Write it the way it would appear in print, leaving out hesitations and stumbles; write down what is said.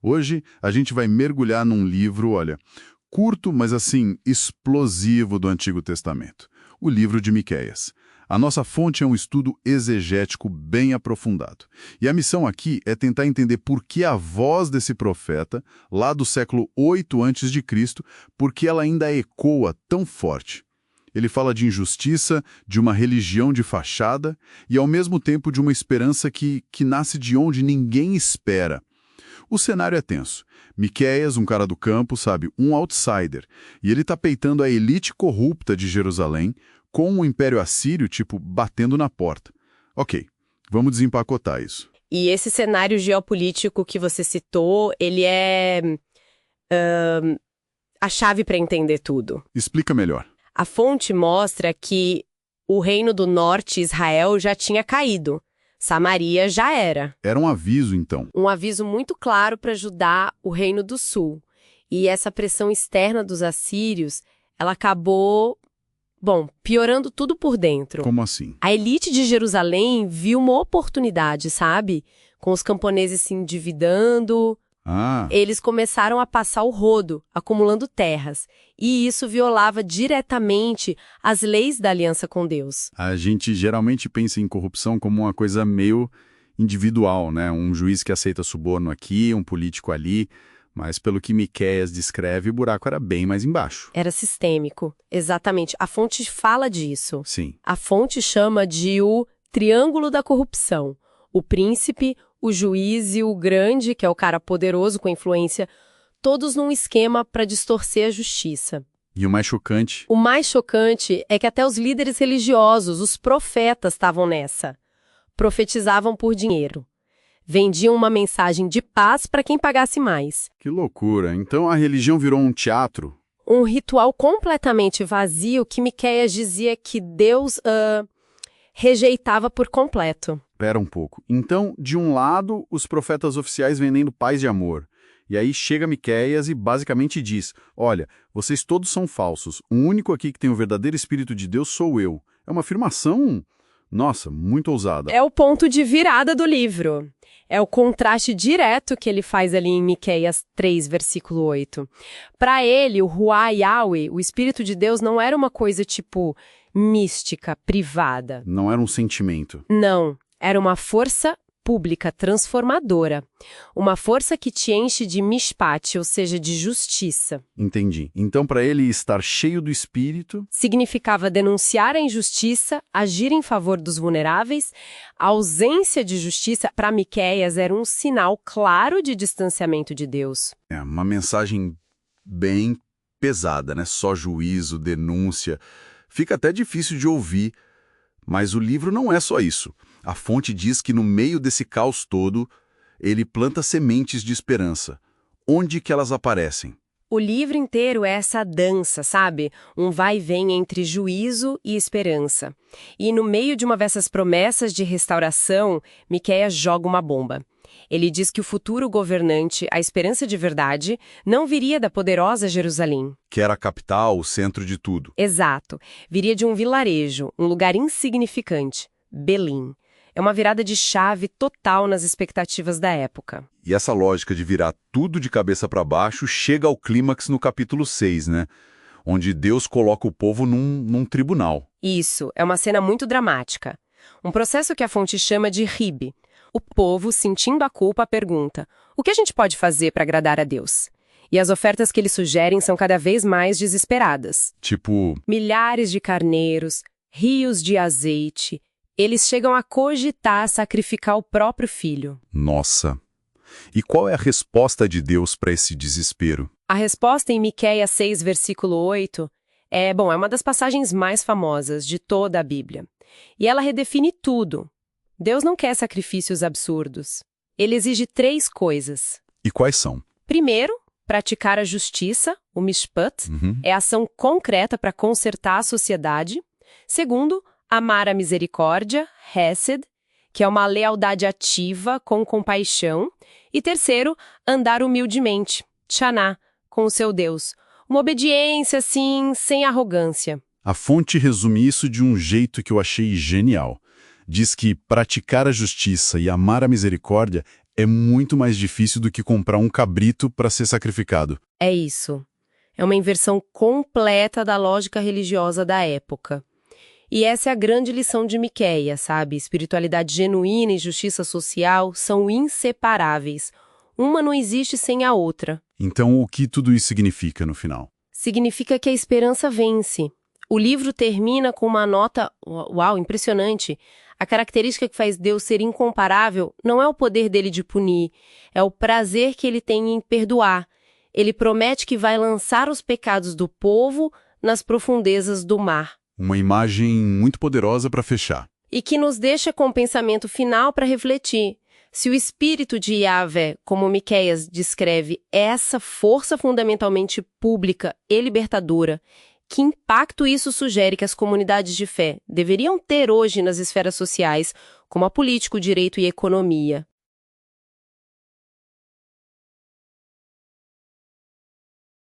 Hoje a gente vai mergulhar num livro, olha, curto, mas assim, explosivo do Antigo Testamento. O livro de Miqueias. A nossa fonte é um estudo exegético bem aprofundado. E a missão aqui é tentar entender por que a voz desse profeta, lá do século 8 a.C., por que ela ainda ecoa tão forte. Ele fala de injustiça, de uma religião de fachada e, ao mesmo tempo, de uma esperança que nasce de onde ninguém espera. O cenário é tenso. Miqueias, um cara do campo, sabe, um outsider, e ele está peitando a elite corrupta de Jerusalém com o Império Assírio, tipo, batendo na porta. Ok, vamos desempacotar isso. E esse cenário geopolítico que você citou, ele é a chave para entender tudo. Explica melhor. A fonte mostra que o Reino do Norte, Israel, já tinha caído. Samaria já era. Era um aviso, então. Um aviso muito claro para ajudar o Reino do Sul. E essa pressão externa dos assírios, ela acabou, piorando tudo por dentro. Como assim? A elite de Jerusalém viu uma oportunidade, sabe? Com os camponeses se endividando. Eles começaram a passar o rodo, acumulando terras. E isso violava diretamente as leis da aliança com Deus. A gente geralmente pensa em corrupção como uma coisa meio individual, né? Um juiz que aceita suborno aqui, um político ali. Mas pelo que Miqueias descreve, o buraco era bem mais embaixo. Era sistêmico, exatamente. A fonte fala disso. Sim. A fonte chama de o triângulo da corrupção. O príncipe, o juiz e o grande, que é o cara poderoso com influência, todos num esquema para distorcer a justiça. E o mais chocante? O mais chocante é que até os líderes religiosos, os profetas, estavam nessa. Profetizavam por dinheiro. Vendiam uma mensagem de paz para quem pagasse mais. Que loucura! Então a religião virou um teatro? Um ritual completamente vazio que Miqueias dizia que Deus rejeitava por completo. Pera um pouco. Então, de um lado, os profetas oficiais vendendo paz e amor. E aí chega Miqueias e basicamente diz, olha, vocês todos são falsos. O único aqui que tem o verdadeiro Espírito de Deus sou eu. É uma afirmação, nossa, muito ousada. É o ponto de virada do livro. É o contraste direto que ele faz ali em Miqueias 3, versículo 8. Para ele, o Ruá Yahweh, o Espírito de Deus, não era uma coisa tipo mística, privada. Não era um sentimento. Não. Era uma força pública transformadora. Uma força que te enche de mishpat, ou seja, de justiça. Entendi. Então, para ele estar cheio do Espírito... significava denunciar a injustiça, agir em favor dos vulneráveis. A ausência de justiça, para Miqueias, era um sinal claro de distanciamento de Deus. É uma mensagem bem pesada, né? Só juízo, denúncia. Fica até difícil de ouvir. Mas o livro não é só isso. A fonte diz que no meio desse caos todo, ele planta sementes de esperança. Onde que elas aparecem? O livro inteiro é essa dança, sabe? Um vai e vem entre juízo e esperança. E no meio de uma dessas promessas de restauração, Miqueias joga uma bomba. Ele diz que o futuro governante, a esperança de verdade, não viria da poderosa Jerusalém. Que era a capital, o centro de tudo. Exato. Viria de um vilarejo, um lugar insignificante, Belim. É uma virada de chave total nas expectativas da época. E essa lógica de virar tudo de cabeça para baixo chega ao clímax no capítulo 6, né? Onde Deus coloca o povo num tribunal. Isso, é uma cena muito dramática. Um processo que a fonte chama de ribe. O povo, sentindo a culpa, pergunta: o que a gente pode fazer para agradar a Deus? E as ofertas que eles sugerem são cada vez mais desesperadas. Tipo... milhares de carneiros, rios de azeite. Eles chegam a cogitar sacrificar o próprio filho. Nossa! E qual é a resposta de Deus para esse desespero? A resposta em Miqueias 6, versículo 8, é uma das passagens mais famosas de toda a Bíblia. E ela redefine tudo. Deus não quer sacrifícios absurdos. Ele exige 3 coisas. E quais são? Primeiro, praticar a justiça, o mishpat, é a ação concreta para consertar a sociedade. Segundo, amar a misericórdia, hesed, que é uma lealdade ativa com compaixão. E terceiro, andar humildemente, tchaná, com o seu Deus. Uma obediência, assim, sem arrogância. A fonte resume isso de um jeito que eu achei genial. Diz que praticar a justiça e amar a misericórdia é muito mais difícil do que comprar um cabrito para ser sacrificado. É isso. É uma inversão completa da lógica religiosa da época. E essa é a grande lição de Miqueias, sabe? Espiritualidade genuína e justiça social são inseparáveis. Uma não existe sem a outra. Então, o que tudo isso significa no final? Significa que a esperança vence. O livro termina com uma nota, uau, impressionante. A característica que faz Deus ser incomparável não é o poder dele de punir, é o prazer que ele tem em perdoar. Ele promete que vai lançar os pecados do povo nas profundezas do mar. Uma imagem muito poderosa para fechar. E que nos deixa com o pensamento final para refletir. Se o espírito de Yahvé, como Miqueias descreve, é essa força fundamentalmente pública e libertadora, que impacto isso sugere que as comunidades de fé deveriam ter hoje nas esferas sociais, como a política, o direito e a economia?